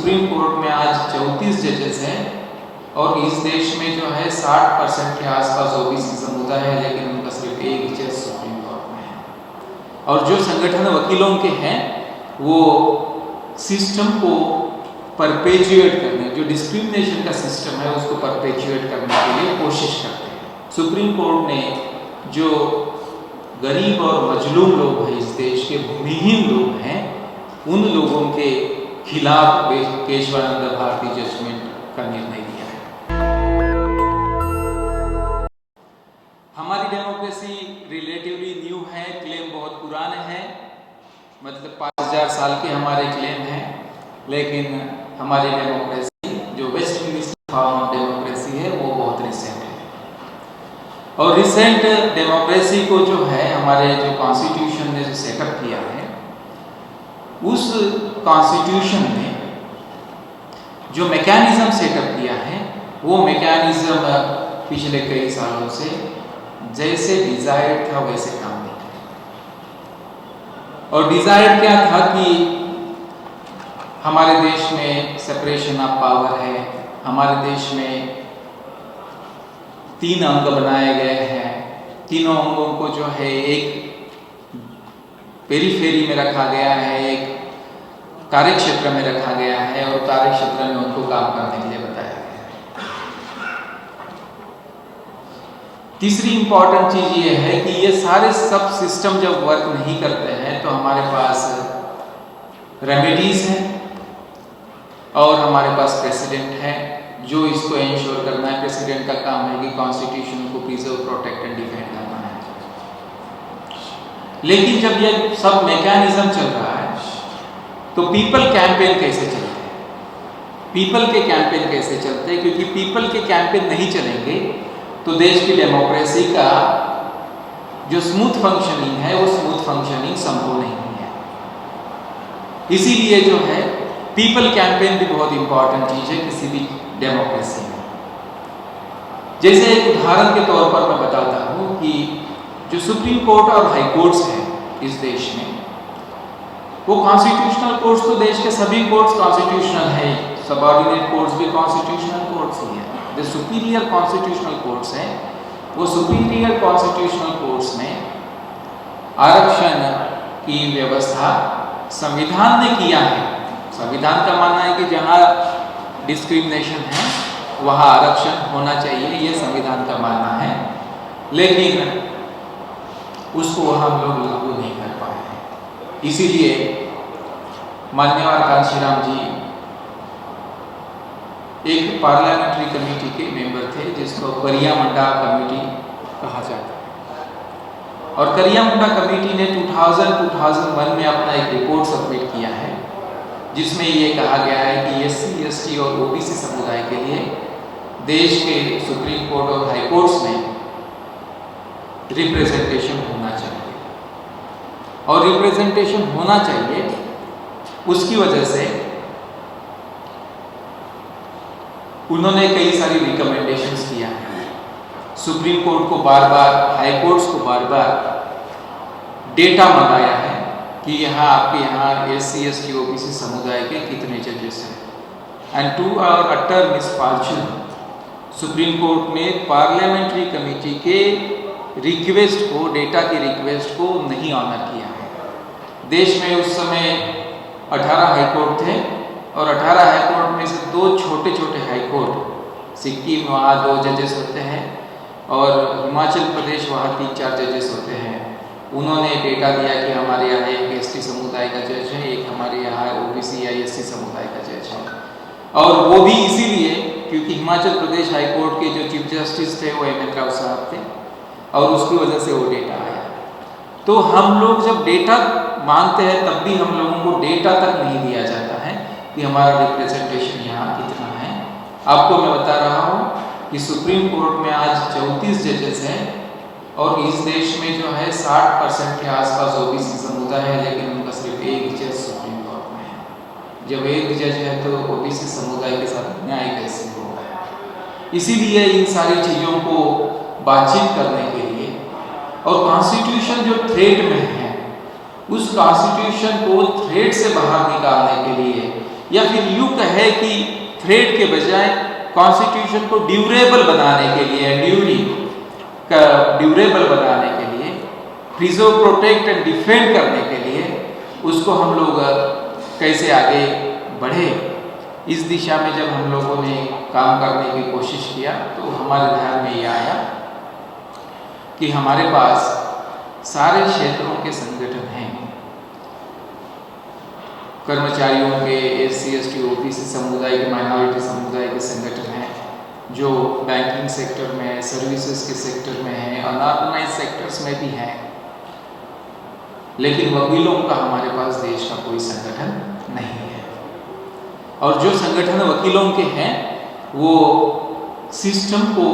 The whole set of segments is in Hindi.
सुप्रीम कोर्ट में आज 34 जजेस हैं और इस देश में जो है 60% के आसपास ओबीसी समुदाय है, लेकिन उनका सिर्फ एक जज सुप्रीम कोर्ट में है। और जो संगठन वकीलों के हैं वो सिस्टम को परपेचुएट करने, जो डिस्क्रिमिनेशन का सिस्टम है उसको परपेचुएट करने के लिए कोशिश करते हैं। सुप्रीम कोर्ट ने जो गरीब और मजलूम लोग हैं, इस देश के भूमिहीन लोग हैं, उन लोगों के खिलाफ केशवानंद भारती जजमेंट का निर्णय लिया है। हमारी डेमोक्रेसी रिलेटिवली न्यू है, क्लेम बहुत पुराने हैं, मतलब 5000 साल के हमारे क्लेम हैं, लेकिन हमारी डेमोक्रेसी जो West Indies form of democracy है वो बहुत रिसेंट है। और रिसेंट डेमोक्रेसी को जो है हमारे जो कॉन्स्टिट्यूशन ने जो सेटअप किया है, उस कॉन्स्टिट्यूशन में जो मैकेनिज्म सेटअप किया है वो मैकेनिज्म पिछले कई सालों से जैसे डिजायर्ड था वैसे काम नहीं किया। और डिजायर्ड क्या था कि हमारे देश में सेपरेशन ऑफ पावर है, हमारे देश में 3 अंग बनाए गए हैं, तीनों अंगों को जो है एक पेरीफेरी में रखा गया है, एक कार्यक्षेत्र में रखा गया है और कार्यक्षेत्र में उनको काम करने के लिए बताया गया है। तीसरी इंपॉर्टेंट चीज ये है कि ये सारे सब सिस्टम जब वर्क नहीं करते हैं तो हमारे पास रेमेडीज हैं और हमारे पास प्रेसिडेंट है जो इसको इंश्योर करना है। प्रेसिडेंट का काम है कि कॉन्स्टिट्यूशन को प्रिजर्व, प्रोटेक्ट एंड डिफेंड करना है। लेकिन जब ये सब मैकेनिज्म चल रहा है तो पीपल कैंपेन कैसे चलते हैं? पीपल के कैंपेन कैसे चलते हैं? क्योंकि पीपल के कैंपेन नहीं चलेंगे तो देश की डेमोक्रेसी का जो स्मूथ फंक्शनिंग है वो स्मूथ फंक्शनिंग संभव नहीं है। इसीलिए जो है पीपल कैंपेन भी बहुत इंपॉर्टेंट चीज है किसी भी डेमोक्रेसी में। जैसे एक उदाहरण के तौर पर मैं बताता हूँ कि जो सुप्रीम कोर्ट और हाई कोर्ट्स हैं इस देश में, वो कॉन्स्टिट्यूशनल कोर्ट्स तो देश के सभी कोर्ट्स कॉन्स्टिट्यूशनल है, सबऑर्डिनेट कोर्ट्स भी कॉन्स्टिट्यूशनल कोर्ट्स ही हैं। जो सुपीरियर कॉन्स्टिट्यूशनल कोर्ट्स हैं वो सुपीरियर कॉन्स्टिट्यूशनल कोर्ट्स में आरक्षण की व्यवस्था संविधान ने किया है। संविधान का मानना है कि जहाँ डिस्क्रिमिनेशन है वहाँ आरक्षण होना चाहिए, ये संविधान का मानना है, लेकिन उसको हम लोग लागू नहीं कर पाए हैं। इसीलिए माननीय कांशीराम जी एक पार्लियामेंट्री कमेटी के मेंबर थे जिसको करिया मुंडा कमेटी कहा जाता है। और करिया मुंडा कमेटी ने 2001 में अपना एक रिपोर्ट सबमिट किया है जिसमें ये कहा गया है कि एससी, एसटी और ओबीसी समुदाय के लिए देश के सुप्रीम कोर्ट और हाई कोर्ट्स में रिप्रेजेंटेशन होना चाहिए। और रिप्रेजेंटेशन होना चाहिए उसकी वजह से उन्होंने कई सारी रिकमेंडेशंस किया है। सुप्रीम कोर्ट को बार बार, हाई कोर्ट्स को बार बार डेटा मंगाया है कि यहाँ आपके यहाँ एससी, एसटी, ओबीसी समुदाय के कितने जजेस हैं। And to our utter misfortune Supreme Court ने पार्लियामेंट्री कमेटी के रिक्वेस्ट को, डेटा की रिक्वेस्ट को नहीं ऑनर किया है। देश में उस समय 18 हाई कोर्ट थे और 18 हाई कोर्ट में से 2 छोटे छोटे हाई कोर्ट, सिक्किम वहाँ 2 जजेस होते हैं और हिमाचल प्रदेश वहाँ 3-4 जजेस होते हैं। उन्होंने डेटा दिया कि हमारे यहाँ एक एसटी समुदाय का जज है, एक हमारे यहाँ ओबीसी या एससी समुदाय का जज है। और वो भी इसीलिए क्योंकि हिमाचल प्रदेश हाई कोर्ट के जो चीफ जस्टिस थे वो एम.एन. राव साहब थे और उसकी वजह से वो डेटा आया। तो हम लोग जब डेटा मांगते हैं तब भी हम लोगों को डेटा तक नहीं दिया जाता है कि हमारा रिप्रेजेंटेशन यहाँ कितना है। आपको मैं बता रहा हूँ कि सुप्रीम कोर्ट में आज 34 जजेस हैं और इस देश में जो है 60% के आसपास ओबीसी समुदाय है, लेकिन उनका सिर्फ एक जज सुप्रीम कोर्ट में है। जब एक जज है तो ओबीसी समुदाय के साथ न्याय कैसे होगा? इसीलिए इन सारी चीज़ों को बातचीत करने के लिए और कॉन्स्टिट्यूशन जो थ्रेड में है उस कॉन्स्टिट्यूशन को थ्रेड से बाहर निकालने के लिए या फिर यूँ कहे कि थ्रेड के बजाय कॉन्स्टिट्यूशन को ड्यूरेबल बनाने के लिए, ड्यूरेबल बनाने के लिए, प्रिजर्व, प्रोटेक्ट एंड डिफेंड करने के लिए उसको हम लोग कैसे आगे बढ़े, इस दिशा में जब हम लोगों ने काम करने की कोशिश किया तो हमारे ध्यान में ये आया कि हमारे पास सारे क्षेत्रों के संगठन हैं, कर्मचारियों के, SC, ST, OBC समुदाय के, माइनॉरिटी समुदाय के संगठन हैं, जो बैंकिंग सेक्टर में है, सर्विसेज के सेक्टर में है, अनऑर्गेनाइज सेक्टर्स में भी हैं, लेकिन वकीलों का हमारे पास देश का कोई संगठन नहीं है। और जो संगठन वकीलों के हैं वो सिस्टम को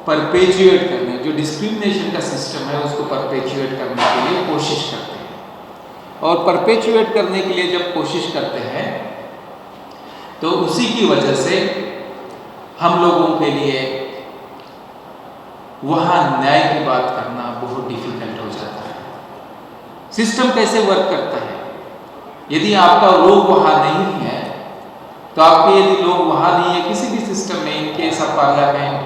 परपेचुएट करने, जो डिस्क्रिमिनेशन का सिस्टम है उसको परपेचुएट करने के लिए कोशिश करते हैं। और परपेचुएट करने के लिए जब कोशिश करते हैं तो उसी की वजह से हम लोगों के लिए वहाँ न्याय की बात करना बहुत डिफिकल्ट हो जाता है। सिस्टम कैसे वर्क करता है, यदि आपका लोग वहाँ नहीं है तो आपके, यदि लोग वहाँ नहीं है किसी भी सिस्टम में, इनके सब पार्लियामेंट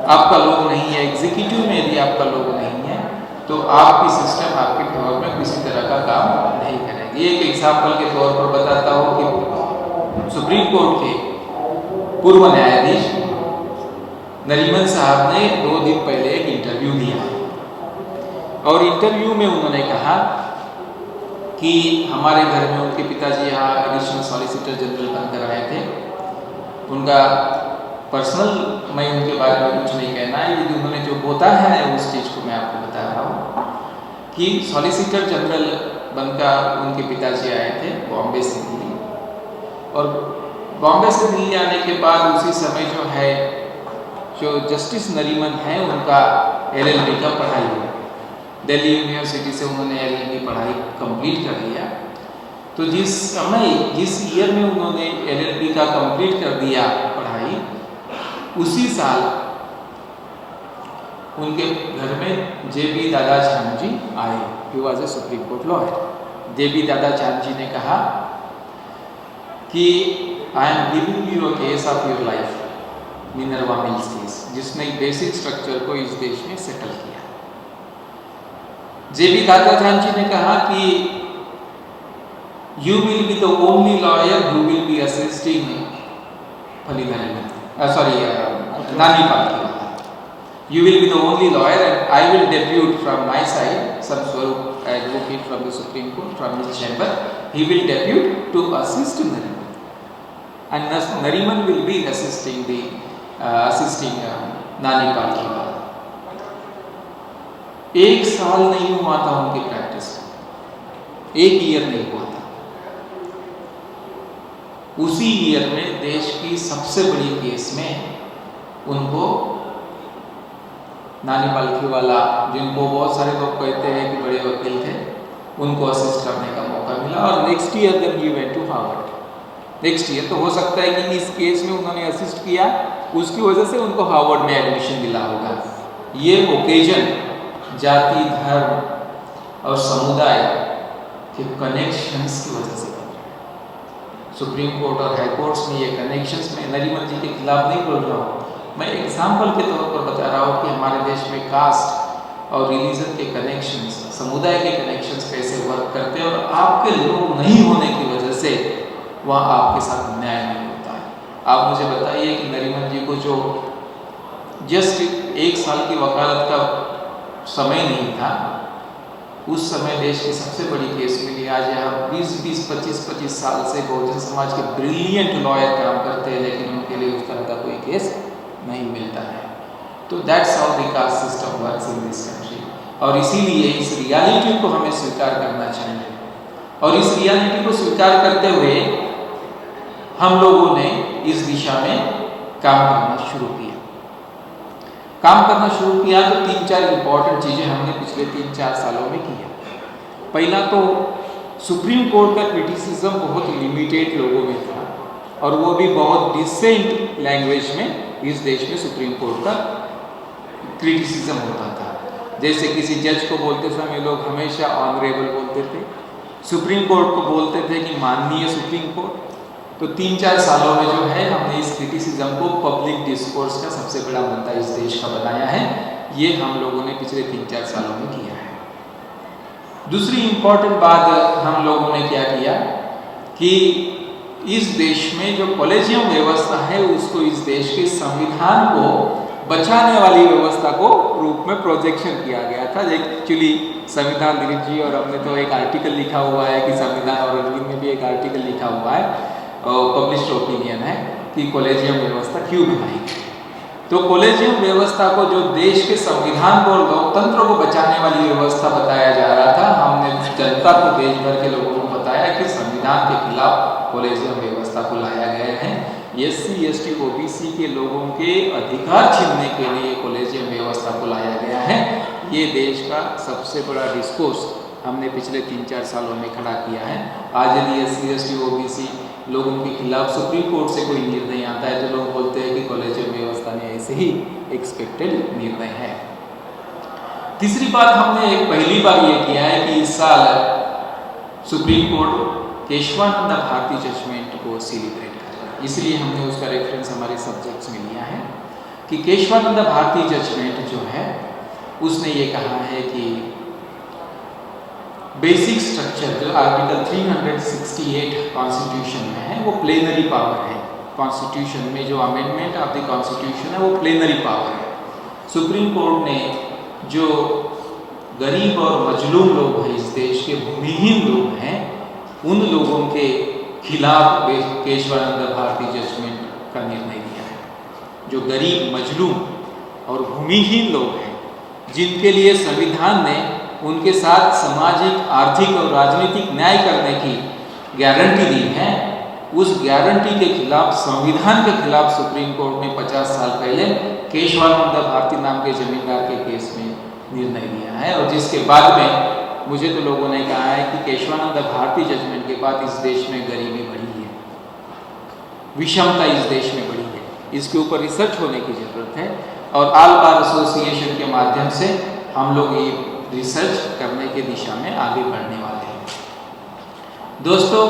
आपका लोग नहीं है, एग्जीक्यूटिव में यदि आपका लोग नहीं है तो आपकी सिस्टम आपके फेवर में किसी तरह का काम नहीं करेगी। एक एग्जाम्पल के तौर पर बताता हूँ कि सुप्रीम कोर्ट के पूर्व न्यायाधीश नरीमन साहब ने 2 दिन पहले एक इंटरव्यू दिया और इंटरव्यू में उन्होंने कहा कि हमारे घर में उनके पिताजी यहाँ एडिशनल सॉलिसिटर जनरल बनकर आए थे। उनका पर्सनल, मैं उनके बारे में कुछ नहीं कहना है, यदि उन्होंने जो बोता है उस चीज़ को मैं आपको बता रहा हूँ कि सॉलिसिटर जनरल बनकर उनके पिताजी आए थे बॉम्बे से दिल्ली, और बॉम्बे से दिल्ली आने के बाद उसी समय जो है, जो जस्टिस नरीमन है उनका LLB का पढ़ाई हुई, दिल्ली यूनिवर्सिटी से उन्होंने LLB पढ़ाई कंप्लीट कर लिया। तो जिस ईयर में उन्होंने LLB का कंप्लीट कर दिया पढ़ाई, उसी साल उनके घर में JB दादा चांद जी आए, he was a supreme court lawyer. JB दादा चांद जी ने कहा कि I am giving you a case of your life, Minerva mills case, जिसने बेसिक स्ट्रक्चर को इस देश में सेटल किया। JB दादा चांद जी ने कहा कि you will be the only lawyer who will be assisting नानी Palkhivala. You will be the only lawyer and I will depute from my side, some Swarup advocate from the Supreme Court, from his chamber. He will depute to assist Nariman, and Nariman will be assisting नानी पालकीवाला। 1 साल नहीं हुआ था उनकी प्रैक्टिस, 1 ईयर नहीं हुआ था। उसी ईयर में देश की सबसे बड़ी केस में उनको नानी पालकीवाला, जिनको बहुत सारे लोग कहते हैं कि बड़े वकील थे, उनको असिस्ट करने का मौका मिला। और next year then he went to Harvard. Next year तो हो सकता है कि इस केस में उन्होंने असिस्ट किया, उसकी वजह से उनको हार्वर्ड में एडमिशन मिला होगा। ये ओकेजन जाति, धर्म और समुदाय के कनेक्शंस की वजह से बन रहा है। सुप्रीम कोर्ट और हाई कोर्ट्स में ये कनेक्शंस, में नरीमन जी के खिलाफ नहीं बोल रहा हूँ, मैं एग्जाम्पल के तौर पर बता रहा हूँ कि हमारे देश में कास्ट और रिलीजन के कनेक्शंस, समुदाय के कनेक्शंस कैसे वर्क करते हैं, और आपके लोग नहीं होने की वजह से वहाँ आपके साथ न्याय नहीं होता है। आप मुझे बताइए कि नरीमन जी को जो जस्ट 1 साल की वकालत का समय नहीं था, उस समय देश की सबसे बड़ी केस मिली। आज यहाँ 20-25 साल से बहुजन समाज के ब्रिलियंट लॉयर काम करते हैं, लेकिन उनके लिए उस तरह का कोई केस नहीं मिलता है। तो that's how the caste system works in this country. और इसीलिए इस रियलिटी को हमें स्वीकार करना चाहिए, और इस रियलिटी को स्वीकार करते हुए हम लोगों ने इस दिशा में काम करना शुरू किया। तो 3-4 इंपॉर्टेंट चीज़ें हमने पिछले 3-4 सालों में की है। पहला तो सुप्रीम कोर्ट का क्रिटिसिज्म बहुत लिमिटेड लोगों में था, और वो भी बहुत डिसेंट लैंग्वेज में इस देश में सुप्रीम कोर्ट का क्रिटिसिज्म होता था। जैसे किसी जज को बोलते समय लोग हमेशा ऑनरेबल बोलते थे, सुप्रीम कोर्ट को बोलते थे कि माननीय सुप्रीम कोर्ट। तो 3-4 सालों में जो है हमने इस क्रिटिसिज्म को पब्लिक डिस्कोर्स का सबसे बड़ा मुद्दा इस देश का बनाया है। ये हम लोगों ने पिछले 3-4 सालों में किया है। दूसरी इम्पॉर्टेंट बात हम लोगों ने क्या किया कि इस देश में जो कॉलेजियम व्यवस्था है उसको इस देश के संविधान को बचाने वाली व्यवस्था को रूप में प्रोजेक्शन किया गया था। एक्चुअली संविधान दिलीप जी और हमने तो एक आर्टिकल लिखा हुआ है कि संविधान और अरविंद में भी एक आर्टिकल लिखा हुआ है, पब्लिश्ड ओपिनियन है कि कॉलेजियम व्यवस्था क्यों बनाई गई। तो कॉलेजियम व्यवस्था को जो देश के संविधान को और लोकतंत्र को बचाने वाली व्यवस्था बताया जा रहा था, हमने जनता को, देश भर के लोगों को बताया कि संविधान के खिलाफ कॉलेजियम व्यवस्था को लाया गया है। SC, ST, OBC के लोगों के अधिकार छीनने के लिए कॉलेजियम व्यवस्था को लाया गया है। ये देश का सबसे बड़ा डिस्कोर्स हमने पिछले 3-4 सालों में खड़ा किया है। आज यदि SC, ST, OBC लोगों के खिलाफ सुप्रीम कोर्ट से कोई निर्णय आता है तो लोग बोलते हैं कि कॉलेजियम व्यवस्था में ऐसे ही एक्सपेक्टेड निर्णय है। तीसरी बात हमने एक पहली बार ये किया है कि इस साल Supreme Court Kesavananda Bharati judgment को सेलिब्रेट कर रहा है, इसलिए हमने उसका रेफरेंस हमारे सब्जेक्ट्स में लिया है कि केशवानंद भारती जजमेंट जो है उसने ये कहा है कि बेसिक स्ट्रक्चर जो आर्टिकल 368 कॉन्स्टिट्यूशन में है वो प्लेनरी पावर है। कॉन्स्टिट्यूशन में जो अमेंडमेंट ऑफ द कॉन्स्टिट्यूशन है वो प्लेनरी पावर है। सुप्रीम कोर्ट ने जो गरीब और मजलूम लोग हैं, इस देश के भूमिहीन लोग हैं, उन लोगों के खिलाफ केशवानंद भारती जजमेंट का निर्णय लिया है। जो गरीब, मजलूम और भूमिहीन लोग हैं, जिनके लिए संविधान ने उनके साथ सामाजिक, आर्थिक और राजनीतिक न्याय करने की गारंटी दी है, उस गारंटी के खिलाफ, संविधान के खिलाफ सुप्रीम कोर्ट ने 50 साल पहले केशवानंद भारती नाम के जमींदार के केस में निर्णय लिया है। और जिसके बाद में मुझे तो लोगों ने कहा है कि केशवानंद भारती जजमेंट के बाद इस देश में गरीबी बढ़ी है, विषमता इस देश में बढ़ी है। इसके ऊपर रिसर्च होने की जरूरत है और ऑल बार एसोसिएशन के माध्यम से हम लोग ये रिसर्च करने की दिशा में आगे बढ़ने वाले हैं। दोस्तों,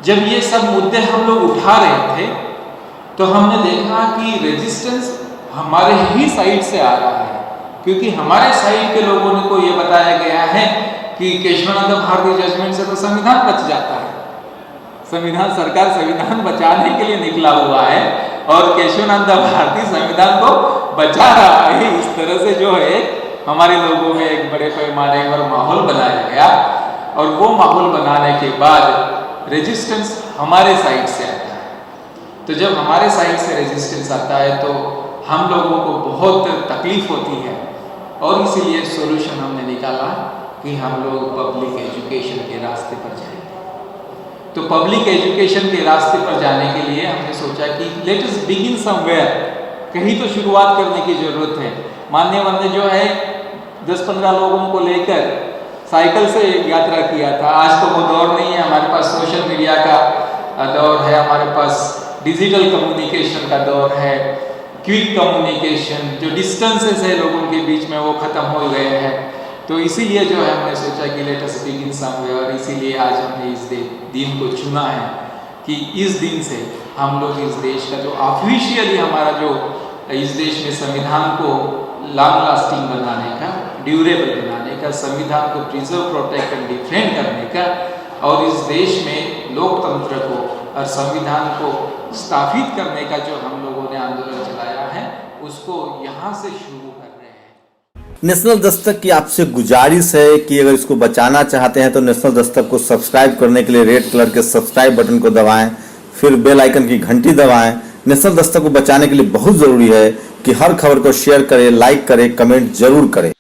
जब ये सब मुद्दे हम लोग उठा रहे थे तो हमने देखा कि रेजिस्टेंस हमारे ही साइड से आ रहा है, क्योंकि हमारे साइड के लोगों को ये बताया गया है कि केशवानंद भारती जजमेंट से तो संविधान बच जाता है, संविधान, सरकार संविधान बचाने के लिए निकला हुआ है और केशवानंद भारती संविधान को बचा रहा है। इस तरह से जो है हमारे लोगों में एक बड़े पैमाने पर माहौल बनाया गया और वो माहौल बनाने के बाद रेजिस्टेंस हमारे साइड से आता है। तो जब हमारे साइड से रेजिस्टेंस आता है तो हम लोगों को बहुत तकलीफ होती है और इसीलिए सॉल्यूशन हमने निकाला कि हम लोग पब्लिक एजुकेशन के रास्ते पर जाएंगे। तो पब्लिक एजुकेशन के रास्ते पर जाने के लिए हमने सोचा कि लेट अस बिगिन समवेयर, कहीं तो शुरुआत करने की जरूरत है। मान्यवर ने जो है 10-15 लोगों को लेकर साइकिल से यात्रा किया था। आज तो वो दौर नहीं है, हमारे पास सोशल मीडिया का दौर है, हमारे पास डिजिटल कम्युनिकेशन का दौर है, क्विक कम्युनिकेशन, जो डिस्टेंसेस है लोगों के बीच में वो ख़त्म हो गए हैं। तो इसीलिए जो है हमने सोचा कि लेट अस बिगिन समवेयर, और इसीलिए आज हमने इस दिन को चुना है कि इस दिन से हम लोग इस देश का जो ऑफिशियली हमारा जो इस देश में संविधान को लॉन्ग लास्टिंग बनाने का, ड्यूरेबल बनाने का, संविधान को प्रिजर्व, प्रोटेक्ट एंड डिफेंड करने का और इस देश में लोकतंत्र को और संविधान को स्थापित करने का जो हम लोगों ने आंदोलन चलाया है उसको यहाँ से शुरू कर रहे हैं। नेशनल दस्तक की आपसे गुजारिश है कि अगर इसको बचाना चाहते हैं तो नेशनल दस्तक को सब्सक्राइब करने के लिए रेड कलर के सब्सक्राइब बटन को दबाएं, फिर बेल आइकन की घंटी दबाएं। नेशनल दस्तक को बचाने के लिए बहुत जरूरी है कि हर खबर को शेयर करें, लाइक करें, कमेंट जरूर करें।